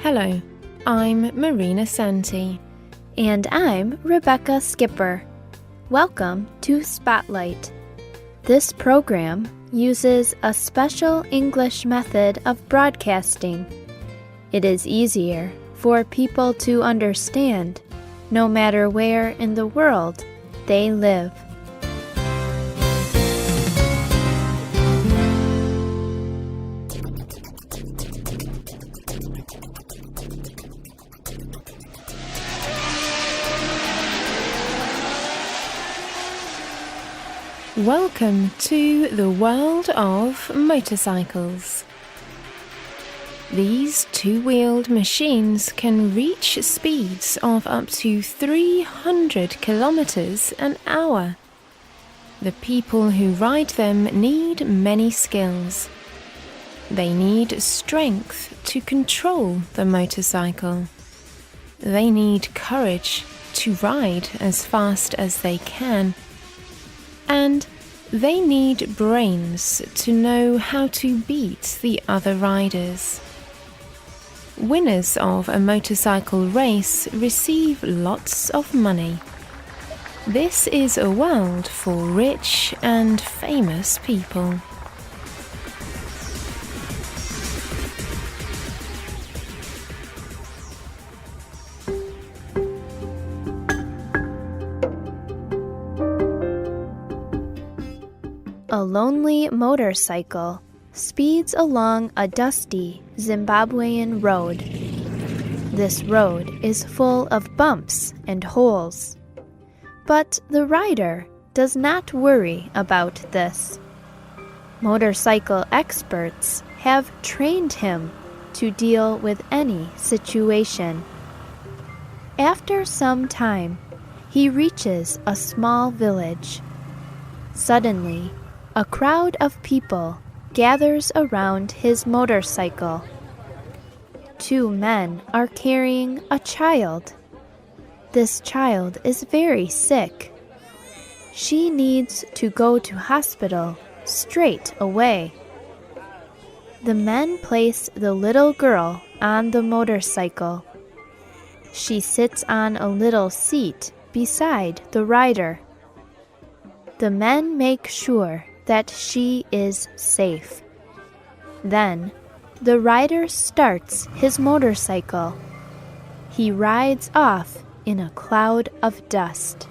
Hello, I'm Marina Santi. And I'm Rebecca Skipper. Welcome to Spotlight. This program uses a special English method of broadcasting. It is easier for people to understand, no matter where in the world they live. Welcome to the world of motorcycles. These two-wheeled machines can reach speeds of up to 300 kilometers an hour. The people who ride them need many skills. They need strength to control the motorcycle. They need courage to ride as fast as they can. And they need brains to know how to beat the other riders. Winners of a motorcycle race receive lots of money. This is a world for rich and famous people. A lonely motorcycle speeds along a dusty Zimbabwean road. This road is full of bumps and holes. But the rider does not worry about this. Motorcycle experts have trained him to deal with any situation. After some time, he reaches a small village. Suddenly, a crowd of people gathers around his motorcycle. Two men are carrying a child. This child is very sick. She needs to go to hospital straight away. The men place the little girl on the motorcycle. She sits on a little seat beside the rider. The men make sure that she is safe. Then, the rider starts his motorcycle. He rides off in a cloud of dust.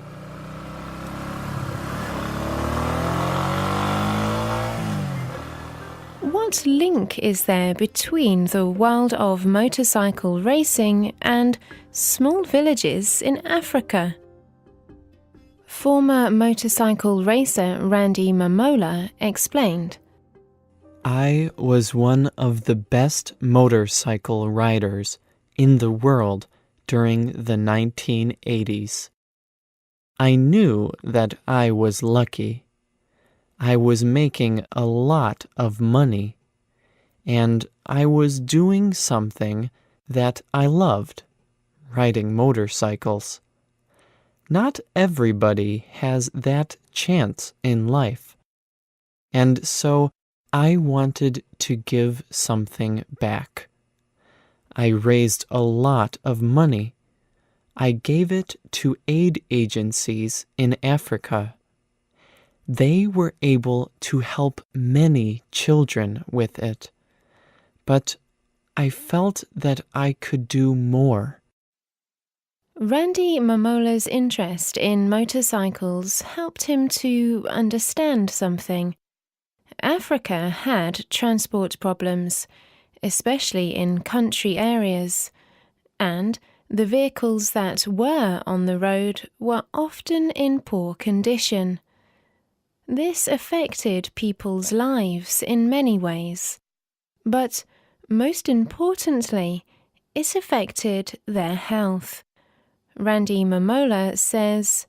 What link is there between the world of motorcycle racing and small villages in Africa? Former motorcycle racer Randy Mamola explained. I was one of the best motorcycle riders in the world during the 1980s. I knew that I was lucky. I was making a lot of money, and I was doing something that I loved, riding motorcycles. Not everybody has that chance in life, and so I wanted to give something back. I raised a lot of money. I gave it to aid agencies in Africa. They were able to help many children with it, but I felt that I could do more. Randy Mamola's interest in motorcycles helped him to understand something. Africa had transport problems, especially in country areas, and the vehicles that were on the road were often in poor condition. This affected people's lives in many ways, but most importantly, it affected their health. Randy Mamola says,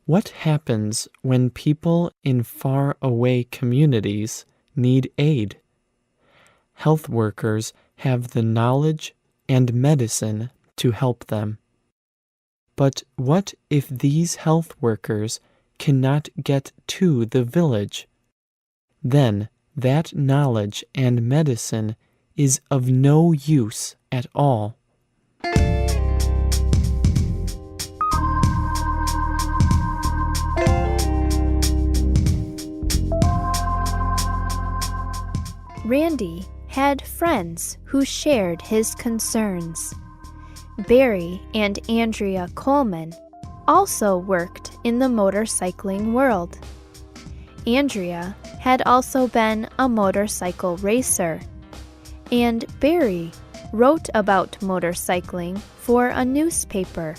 What happens when people in far-away communities need aid? Health workers have the knowledge and medicine to help them. But what if these health workers cannot get to the village? Then that knowledge and medicine is of no use at all. Randy had friends who shared his concerns. Barry and Andrea Coleman also worked in the motorcycling world. Andrea had also been a motorcycle racer, and Barry wrote about motorcycling for a newspaper.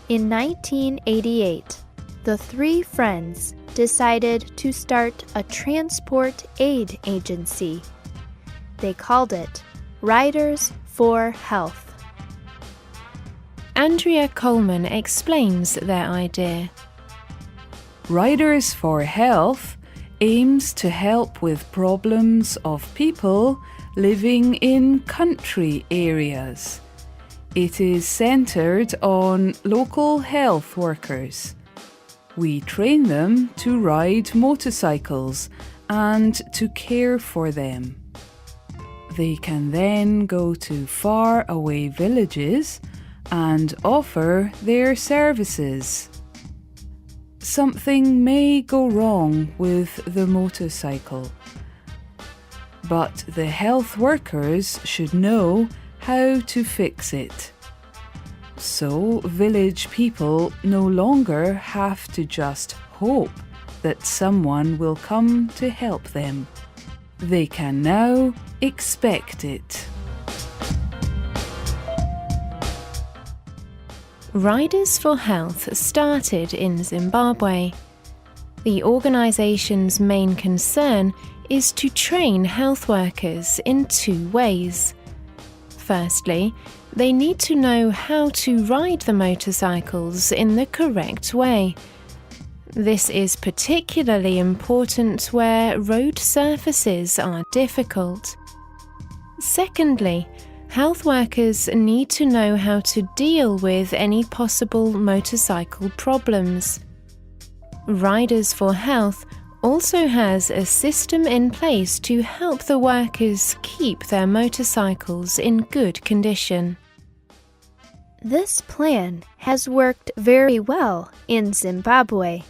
In 1988, the three friends decided to start a transport aid agency. They called it Riders for Health. Andrea Coleman explains their idea. Riders for Health aims to help with problems of people living in country areas. It is centered on local health workers. We train them to ride motorcycles and to care for them. They can then go to far-away villages and offer their services. Something may go wrong with the motorcycle, but the health workers should know how to fix it. So village people no longer have to just hope that someone will come to help them. They can now expect it. Riders for Health started in Zimbabwe. The organization's main concern is to train health workers in two ways. Firstly, they need to know how to ride the motorcycles in the correct way. This is particularly important where road surfaces are difficult. Secondly, health workers need to know how to deal with any possible motorcycle problems. Riders for Health also has a system in place to help the workers keep their motorcycles in good condition. This plan has worked very well in Zimbabwe.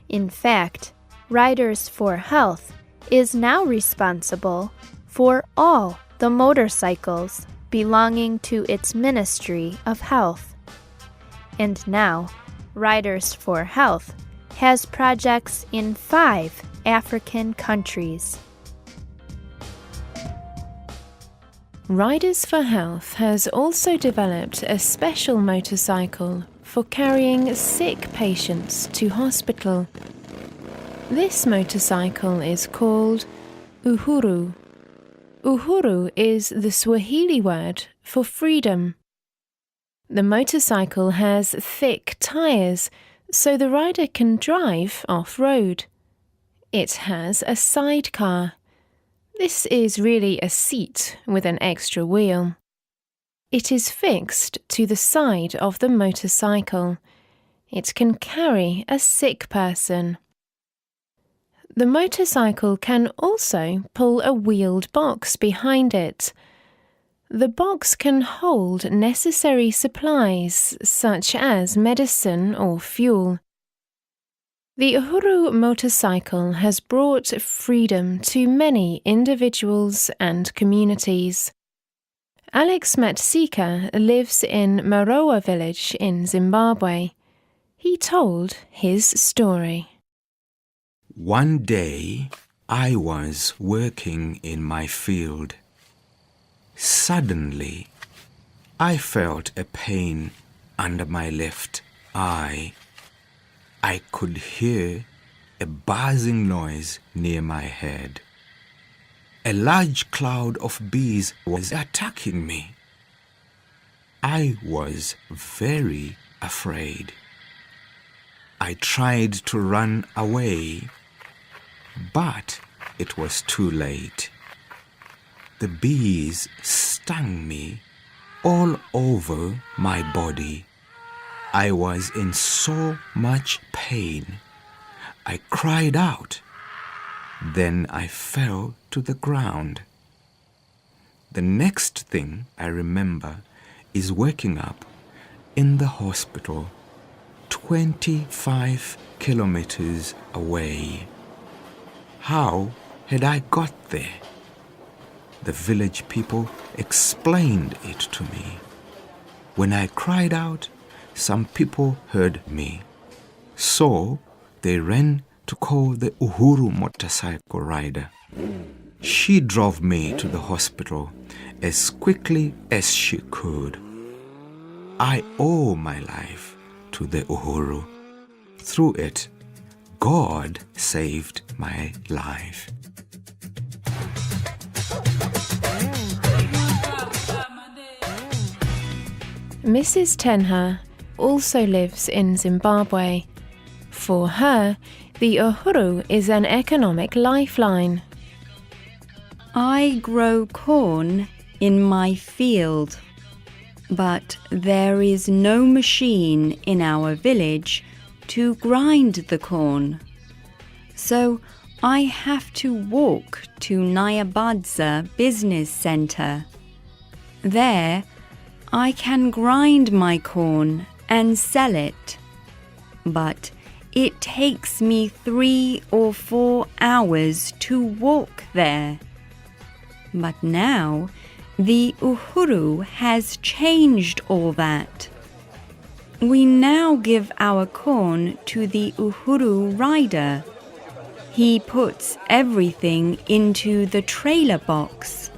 In fact, Riders for Health is now responsible for all the motorcycles belonging to its Ministry of Health. And now, Riders for Health has projects in 5 African countries. Riders for Health has also developed a special motorcycle for carrying sick patients to hospital. This motorcycle is called Uhuru. Uhuru is the Swahili word for freedom. The motorcycle has thick tires, so the rider can drive off-road. It has a sidecar. This is really a seat with an extra wheel. It is fixed to the side of the motorcycle. It can carry a sick person. The motorcycle can also pull a wheeled box behind it. The box can hold necessary supplies such as medicine or fuel. The Uhuru motorcycle has brought freedom to many individuals and communities. Alex Matsika lives in Maroa village in Zimbabwe. He told his story. One day, I was working in my field. Suddenly, I felt a pain under my left eye. I could hear a buzzing noise near my head. A large cloud of bees was attacking me. I was very afraid. I tried to run away, but it was too late. The bees stung me all over my body. I was in so much pain. I cried out. Then I fell to the ground. The next thing I remember is waking up in the hospital 25 kilometers away. How had I got there? The village people explained it to me. When I cried out, some people heard me. So they ran to call the Uhuru motorcycle rider. She drove me to the hospital as quickly as she could. I owe my life to the Uhuru. Through it, God saved my life. Mrs. Tenha also lives in Zimbabwe. For her, the Uhuru is an economic lifeline. I grow corn in my field, but there is no machine in our village to grind the corn. So I have to walk to Nyabadza Business Center. There, I can grind my corn and sell it. But it takes me 3 or 4 hours to walk there. But now, the Uhuru has changed all that. We now give our corn to the Uhuru rider. He puts everything into the trailer box.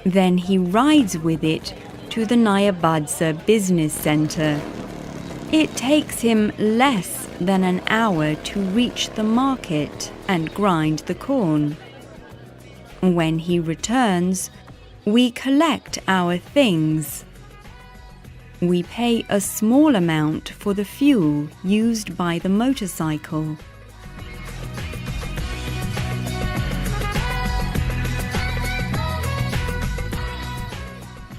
Then he rides with it to the Nyabadza Business Center. It takes him less than an hour to reach the market and grind the corn. When he returns, we collect our things. We pay a small amount for the fuel used by the motorcycle.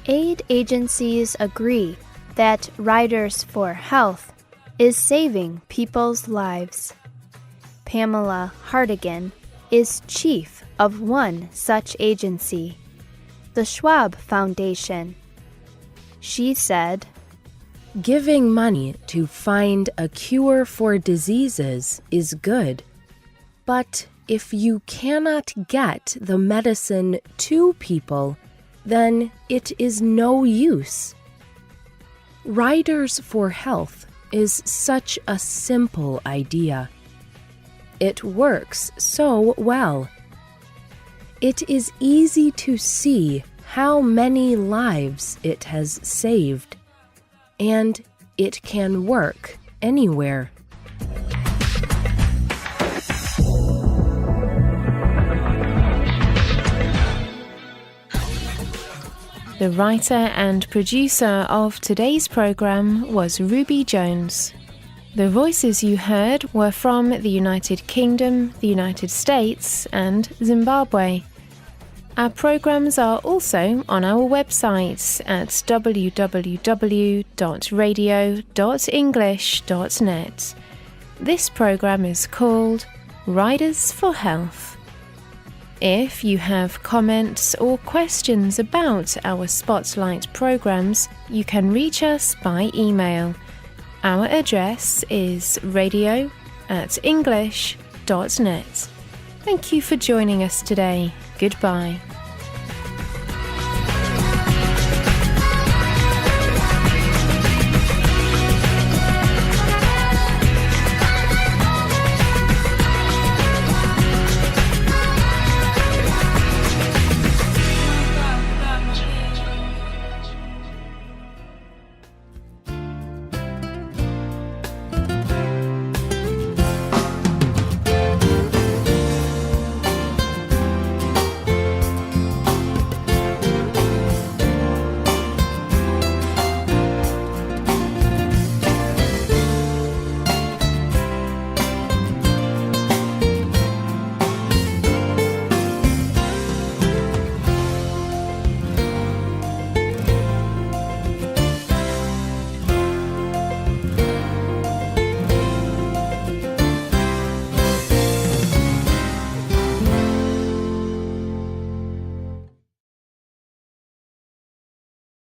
Aid agencies agree that Riders for Health is saving people's lives. Pamela Hartigan is chief of one such agency, the Schwab Foundation. She said, "Giving money to find a cure for diseases is good, but if you cannot get the medicine to people, then it is no use. Riders for Health is such a simple idea. It works so well. It is easy to see how many lives it has saved, and it can work anywhere." The writer and producer of today's program was Ruby Jones. The voices you heard were from the United Kingdom, the United States, and Zimbabwe. Our programs are also on our website at www.radio.english.net. This program is called Riders for Health. If you have comments or questions about our Spotlight programs, you can reach us by email. Our address is radio@english.net. Thank you for joining us today. Goodbye.